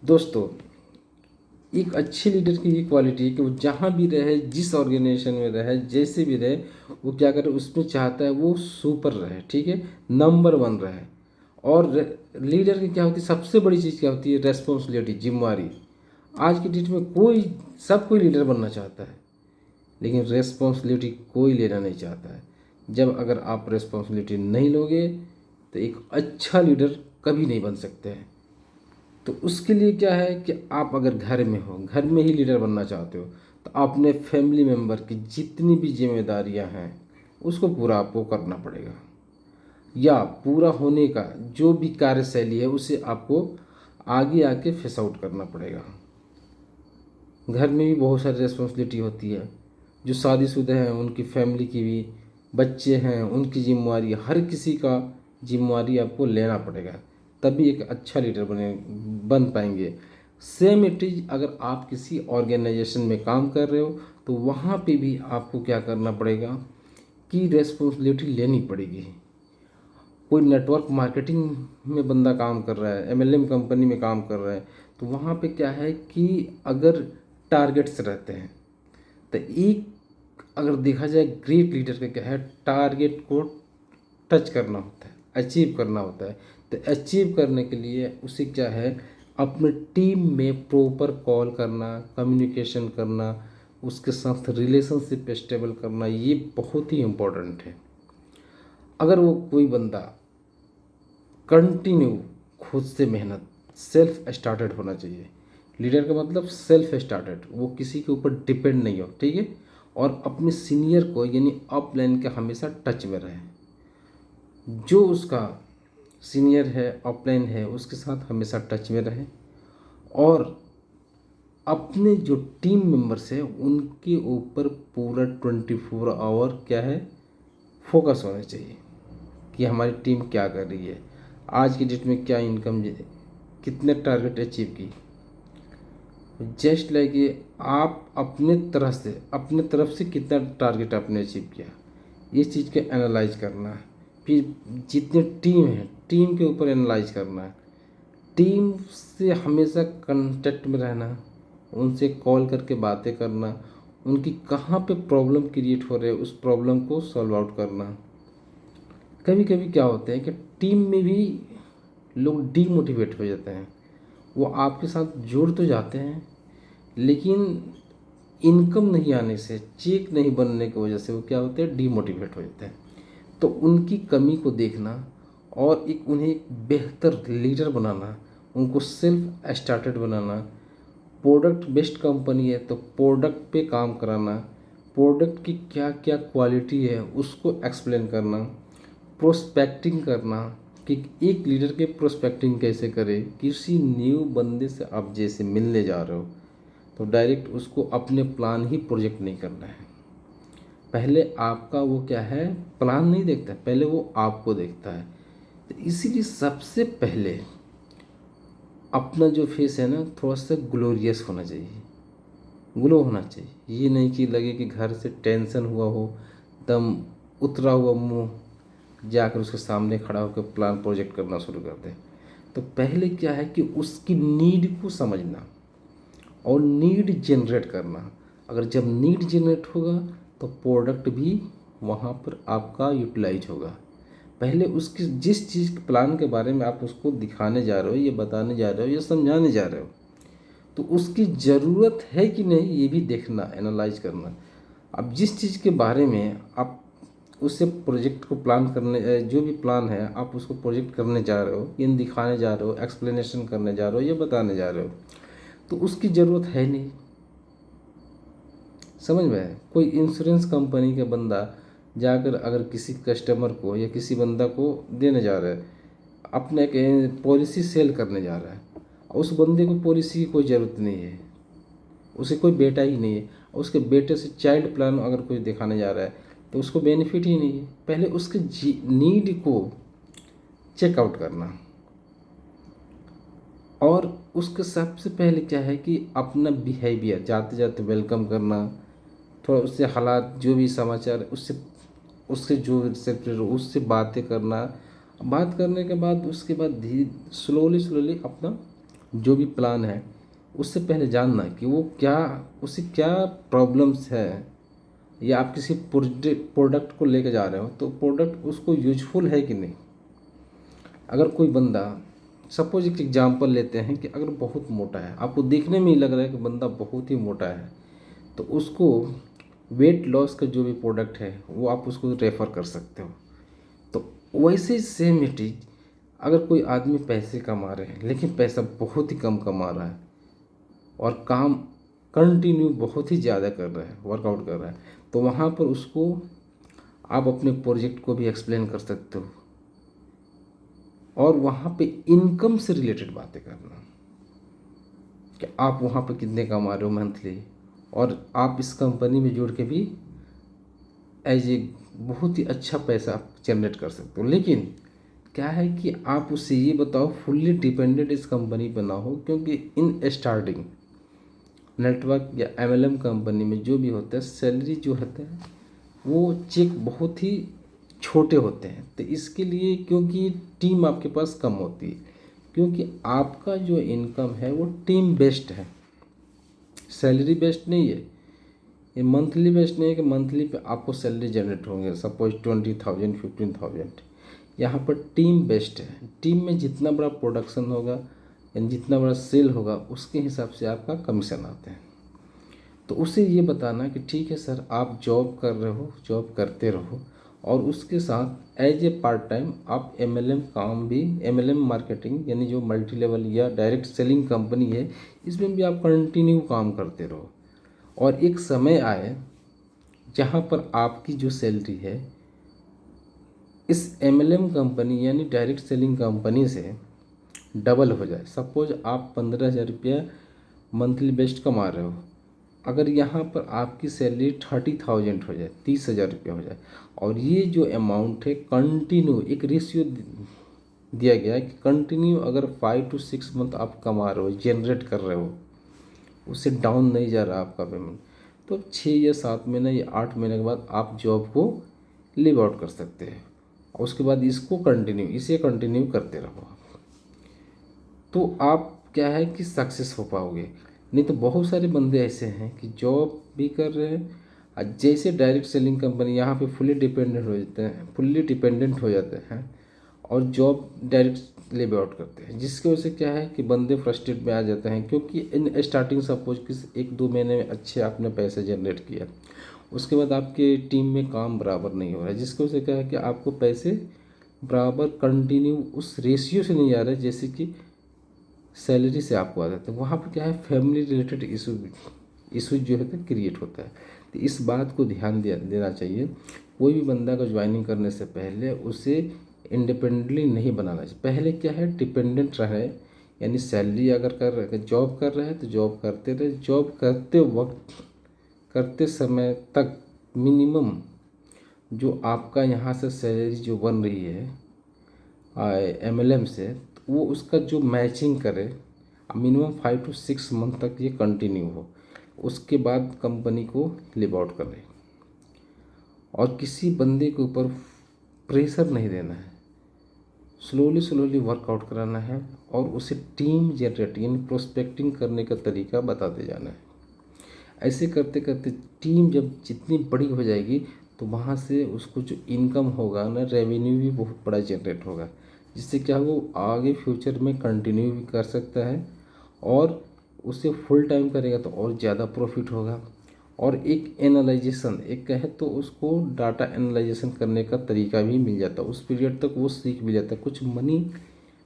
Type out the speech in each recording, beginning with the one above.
दोस्तों, एक अच्छे लीडर की ये क्वालिटी है कि वो जहाँ भी रहे, जिस ऑर्गेनाइजेशन में रहे, जैसे भी रहे, वो क्या करे, उसमें चाहता है वो सुपर रहे, ठीक है, नंबर वन रहे। और लीडर की क्या होती है, सबसे बड़ी चीज़ क्या होती है, रेस्पॉन्सिबिलिटी, जिम्मेवारी। आज की डेट में सब कोई लीडर बनना चाहता है, लेकिन रेस्पॉन्सिबिलिटी कोई लेना नहीं चाहता है। जब अगर आप रेस्पॉन्सिबिलिटी नहीं लोगे तो एक अच्छा लीडर कभी नहीं बन सकते हैं। तो उसके लिए क्या है कि आप अगर घर में हो, घर में ही लीडर बनना चाहते हो, तो अपने फैमिली मेम्बर की जितनी भी जिम्मेदारियां हैं उसको पूरा आपको करना पड़ेगा, या पूरा होने का जो भी कार्यशैली है उसे आपको आगे आके फेस आउट करना पड़ेगा। घर में भी बहुत सारी रेस्पॉन्सिबिलिटी होती है, जो शादीशुदा हैं उनकी फैमिली की भी, बच्चे हैं उनकी जिम्मेवारी, हर किसी का जिम्मेवारी आपको लेना पड़ेगा, तभी एक अच्छा लीडर बन पाएंगे। सेम इट इज, अगर आप किसी ऑर्गेनाइजेशन में काम कर रहे हो तो वहाँ पे भी आपको क्या करना पड़ेगा कि रेस्पॉन्सिबिलिटी लेनी पड़ेगी। कोई नेटवर्क मार्केटिंग में बंदा काम कर रहा है, एमएलएम कंपनी में काम कर रहा है, तो वहाँ पे क्या है कि अगर टारगेट्स रहते हैं, तो एक अगर देखा जाए ग्रेट लीडर का क्या है, टारगेट को टच करना होता है, अचीव करना होता है। तो अचीव करने के लिए उसे क्या है, अपने टीम में प्रॉपर कॉल करना, कम्युनिकेशन करना, उसके साथ रिलेशनशिप स्टेबल करना, ये बहुत ही इम्पोर्टेंट है। अगर वो कोई बंदा कंटिन्यू खुद से मेहनत, सेल्फ स्टार्टेड होना चाहिए। लीडर का मतलब सेल्फ स्टार्टेड, वो किसी के ऊपर डिपेंड नहीं हो, ठीक है, और अपने सीनियर को यानी अपलाइन के हमेशा टच में रहे। जो उसका सीनियर है, अपलाइन है, उसके साथ हमेशा टच में रहे, और अपने जो टीम मेंबर्स है उनके ऊपर पूरा 24 आवर क्या है, फोकस होना चाहिए कि हमारी टीम क्या कर रही है, आज की डेट में क्या इनकम, कितने टारगेट अचीव की। जस्ट लाइक ये, आप अपने तरफ से कितना टारगेट आपने अचीव किया, ये चीज़ के एनालाइज करना है। फिर जितने टीम है, टीम के ऊपर एनालाइज करना है, टीम से हमेशा कांटेक्ट में रहना, उनसे कॉल करके बातें करना, उनकी कहाँ पे प्रॉब्लम क्रिएट हो रहे है उस प्रॉब्लम को सॉल्व आउट करना। कभी कभी क्या होता है कि टीम में भी लोग डीमोटिवेट हो जाते हैं, वो आपके साथ जुड़ तो जाते हैं, लेकिन इनकम नहीं आने से, चेक नहीं बनने की वजह से वो क्या होते हैं, डीमोटिवेट हो जाते हैं। तो उनकी कमी को देखना और उन्हें एक बेहतर लीडर बनाना, उनको सेल्फ स्टार्टेड बनाना। प्रोडक्ट बेस्ड कंपनी है तो प्रोडक्ट पे काम कराना, प्रोडक्ट की क्या क्या क्वालिटी है उसको एक्सप्लेन करना, प्रोस्पेक्टिंग करना कि एक लीडर के प्रोस्पेक्टिंग कैसे करें। किसी न्यू बंदे से आप जैसे मिलने जा रहे हो तो डायरेक्ट उसको अपने प्लान ही प्रोजेक्ट नहीं करना है, पहले आपका वो क्या है, प्लान नहीं देखता, पहले वो आपको देखता है। तो इसीलिए सबसे पहले अपना जो फेस है ना, थोड़ा सा ग्लोरियस होना चाहिए, ग्लो होना चाहिए। ये नहीं कि लगे कि घर से टेंशन हुआ हो, दम उतरा हुआ मुंह जाकर उसके सामने खड़ा होकर प्लान प्रोजेक्ट करना शुरू कर दे। तो पहले क्या है कि उसकी नीड को समझना और नीड जनरेट करना। अगर जब नीड जनरेट होगा तो प्रोडक्ट भी वहाँ पर आपका यूटिलाइज होगा। पहले उसकी जिस चीज़ के प्लान के बारे में आप उसको दिखाने जा रहे हो, ये बताने जा रहे हो, ये समझाने जा रहे हो, तो उसकी ज़रूरत है कि नहीं ये भी देखना, एनालाइज करना। अब जिस चीज़ के बारे में आप उससे प्रोजेक्ट को प्लान करने, जो भी प्लान है आप उसको प्रोजेक्ट करने जा रहे हो, ये दिखाने जा रहे हो, एक्सप्लेनेशन करने जा रहे हो, ये बताने जा रहे हो, तो उसकी ज़रूरत है नहीं। समझ में है? कोई इंश्योरेंस कंपनी का बंदा जाकर अगर किसी कस्टमर को या किसी बंदा को देने जा रहा है, अपने एक पॉलिसी सेल करने जा रहा है, उस बंदे को पॉलिसी की कोई ज़रूरत नहीं है, उसे कोई बेटा ही नहीं है, उसके बेटे से चाइल्ड प्लान अगर कोई दिखाने जा रहा है तो उसको बेनिफिट ही नहीं है। पहले उसके नीड को चेकआउट करना, और उसके सबसे पहले क्या है कि अपना बिहेवियर, जाते जाते वेलकम करना, थोड़ा उससे हालात जो भी समाचार उससे उससे जो रिसेप्टर उससे बातें करना। बात करने के बाद उसके बाद धीरे स्लोली स्लोली अपना जो भी प्लान है उससे पहले जानना कि वो क्या, उसे क्या प्रॉब्लम्स है, या आप किसी प्रोडक्ट को लेके जा रहे हो तो प्रोडक्ट उसको यूजफुल है कि नहीं। अगर कोई बंदा, सपोज एक एग्जांपल लेते हैं कि अगर बहुत मोटा है, आपको देखने में ही लग रहा है कि बंदा बहुत ही मोटा है, तो उसको वेट लॉस का जो भी प्रोडक्ट है वो आप उसको रेफ़र कर सकते हो। तो वैसे सेम इट इज, अगर कोई आदमी पैसे कमा रहे हैं लेकिन पैसा बहुत ही कम कमा रहा है और काम कंटिन्यू बहुत ही ज़्यादा कर रहा है, वर्कआउट कर रहा है, तो वहाँ पर उसको आप अपने प्रोजेक्ट को भी एक्सप्लेन कर सकते हो और वहाँ पे इनकम से रिलेटेड बातें करना कि आप वहाँ पे कितने कमा रहे हो मंथली, और आप इस कंपनी में जुड़ के भी एज ए बहुत ही अच्छा पैसा जनरेट कर सकते हो। लेकिन क्या है कि आप उससे ये बताओ फुल्ली डिपेंडेंट इस कंपनी पर ना हो, क्योंकि इन स्टार्टिंग नेटवर्क या एमएलएम कंपनी में जो भी होता है, सैलरी जो होता है वो चेक बहुत ही छोटे होते हैं। तो इसके लिए, क्योंकि टीम आपके पास कम होती है, क्योंकि आपका जो इनकम है वो टीम बेस्ड है, सैलरी बेस्ड नहीं है। ये मंथली बेस्ड नहीं है कि मंथली पे आपको सैलरी जनरेट होंगे सपोज 20,000 15,000। यहाँ पर टीम बेस्ड है, टीम में जितना बड़ा प्रोडक्शन होगा यानी जितना बड़ा सेल होगा उसके हिसाब से आपका कमीशन आता है। तो उसे ये बताना कि ठीक है सर, आप जॉब कर रहे हो, जॉब करते रहो, और उसके साथ एज ए पार्ट टाइम आप एमएलएम काम भी, एमएलएम मार्केटिंग यानी जो मल्टी लेवल या डायरेक्ट सेलिंग कंपनी है, इसमें भी आप कंटिन्यू काम करते रहो। और एक समय आए जहाँ पर आपकी जो सैलरी है इस एमएलएम कंपनी यानी डायरेक्ट सेलिंग कंपनी से डबल हो जाए। सपोज आप 15,000 रुपया मंथली बेस्ड कमा रहे हो, अगर यहाँ पर आपकी सैलरी 30,000 हो जाए, 30,000 रुपया हो जाए, और ये जो अमाउंट है कंटिन्यू, एक रेशियो दिया गया है कि कंटिन्यू अगर 5 to 6 मंथ आप कमा रहे हो, जनरेट कर रहे हो, उससे डाउन नहीं जा रहा आपका पेमेंट, तो 6 या 7 महीने या 8 महीने के बाद आप जॉब को लीव आउट कर सकते हैं, और उसके बाद इसे कंटिन्यू करते रहो। तो आप क्या है कि सक्सेस हो पाओगे। नहीं तो बहुत सारे बंदे ऐसे हैं कि जॉब भी कर रहे हैं और जैसे डायरेक्ट सेलिंग कंपनी यहाँ पे फुल्ली डिपेंडेंट हो जाते हैं और जॉब डायरेक्ट लेब आउट करते हैं, जिसकी वजह से क्या है कि बंदे फ्रस्ट्रेट में आ जाते हैं। क्योंकि इन स्टार्टिंग सपोज किस 1-2 महीने में अच्छे आपने पैसे जनरेट किया, उसके बाद आपके टीम में काम बराबर नहीं हो रहा है, जिसकी वजह से क्या है कि आपको पैसे बराबर कंटिन्यू उस रेशियो से नहीं आ रहे जैसे कि सैलरी से आपको आ जाता है। वहाँ पर क्या है, फैमिली रिलेटेड इशू जो है क्रिएट होता है। तो इस बात को ध्यान देना चाहिए। कोई भी बंदा को ज्वाइनिंग करने से पहले उसे इंडिपेंडेंटली नहीं बनाना चाहिए। पहले क्या है, डिपेंडेंट रहे, यानी सैलरी अगर जॉब कर रहे हैं तो जॉब करते रहे, जॉब करते समय तक मिनिमम जो आपका यहाँ से सैलरी जो बन रही है एमएलएम से, वो उसका जो मैचिंग करे, मिनिमम 5 to 6 मंथ तक ये कंटिन्यू हो, उसके बाद कंपनी को लीव आउट करे। और किसी बंदे के ऊपर प्रेशर नहीं देना है, स्लोली वर्कआउट कराना है और उसे टीम जनरेट यानी प्रोस्पेक्टिंग करने का तरीका बताते जाना है। ऐसे करते करते टीम जब जितनी बड़ी हो जाएगी तो वहाँ से उसको जो इनकम होगा ना, रेवेन्यू भी बहुत बड़ा जनरेट होगा, जिससे क्या वो आगे फ्यूचर में कंटिन्यू भी कर सकता है और उसे फुल टाइम करेगा तो और ज़्यादा प्रॉफिट होगा। और एक एनालाइजेशन, एक कहे तो उसको डाटा एनालाइजेशन करने का तरीका भी मिल जाता है, उस पीरियड तक वो सीख भी जाता है, कुछ मनी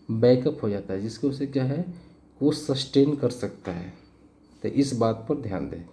बैकअप हो जाता है, जिसकी वजह से क्या है वो सस्टेन कर सकता है। तो इस बात पर ध्यान दें।